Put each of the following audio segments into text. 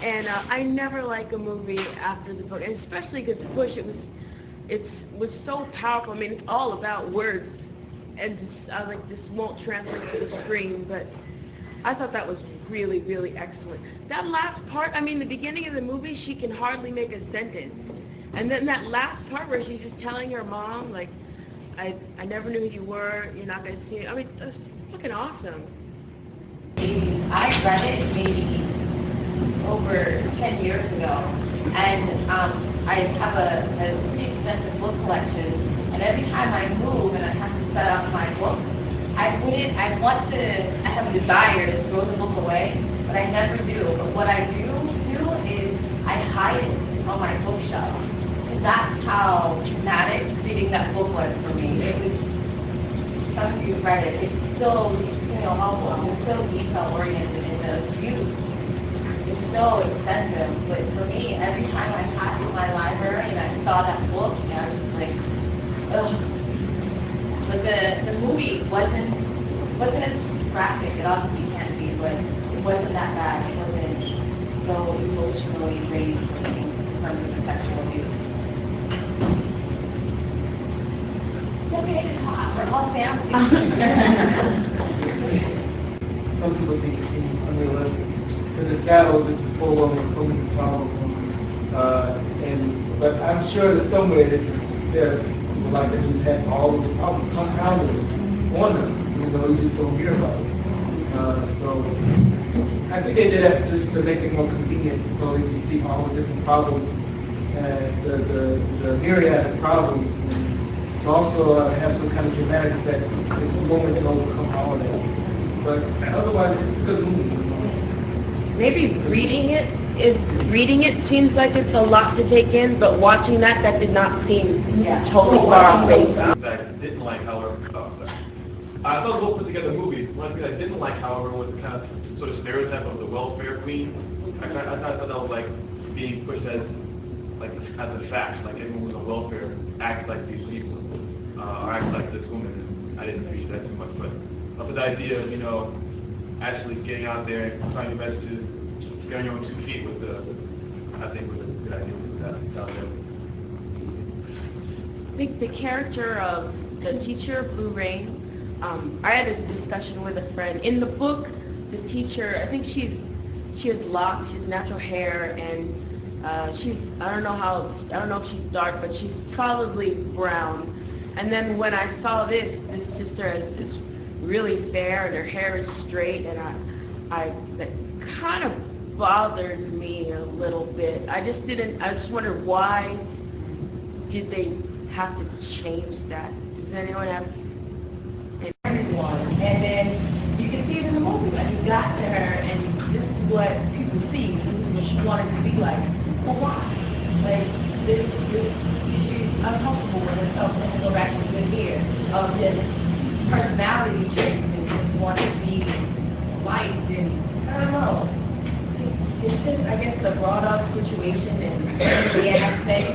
And I never like a movie after the book, and especially because Push, it was so powerful. I mean, it's all about words, and I was like, this won't translate to the screen, but I thought that was really, really excellent. That last part, I mean, the beginning of the movie, she can hardly make a sentence. And then that last part where she's just telling her mom, like, I never knew who you were, you're not going to see it. I mean, that's fucking awesome. I read it maybe over 10 years ago, and I have a pretty extensive book collection, and every time I move and I have to set out my book, I have a desire to throw the book away, but I never do. But what I do is I hide it on my bookshelf. And that's how traumatic reading that book was for me. It was, some of you read it, it's so, helpful, it's so detail-oriented in the views. It's so expensive, but for me, every time I passed through my library and I saw that book, I was like, ugh. But the movie wasn't as graphic. It obviously can be, but it wasn't that bad. It wasn't so emotionally raised for me in terms of the sexual abuse. It's okay to talk. We're all family. Some people think it seems unrealistic. Because the shadows is the full woman, so many problems. But I'm sure that somewhere that there people like that just have all of the problems compounded on them, even though you just don't hear about it. So I think they did that just to make it more convenient, so they can see all the different problems and the myriad of problems. And to also have some kind of dramatic effect if a woman can overcome all of that. But otherwise, it's a good movie. Maybe reading it seems like it's a lot to take in, but watching that did not seem totally far off base. That I didn't like, however, I thought we'll put together a movie. One thing I didn't like, however, was the kind of sort of stereotype of the welfare queen. I thought that was like being pushed as a fact, like everyone who's on welfare acts like these people, or acts like this woman. And I didn't appreciate that too much, but the idea of, actually getting out there and trying your best to get on your own 2 feet I think was a good idea with that out there. I think the character of the teacher, Blue Rain, I had a discussion with a friend. In the book, the teacher, I think she has locks, she has natural hair, and I don't know if she's dark, but she's probably brown. And then when I saw this sister is really fair and her hair is straight, and that kind of bothered me a little bit. I just wondered, why did they have to change that? Does anyone have? And then you can see it in the movie. Like, you got to her, and this is what people see. This is what she wanted to be like. Well, why? Like, she's uncomfortable with herself. Let's go back to the here of this personality traits and just want to be liked. And I don't know. It's just, I guess, the brought up situation and the aspect.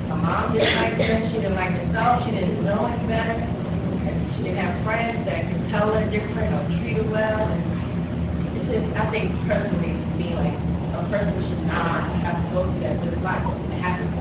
My mom didn't like her. She didn't like herself. She didn't know any better. She didn't have friends that could tell her different or treat her well. And it's just, I think personally, to me, like, a person should not have to go through that. But it's like, it happens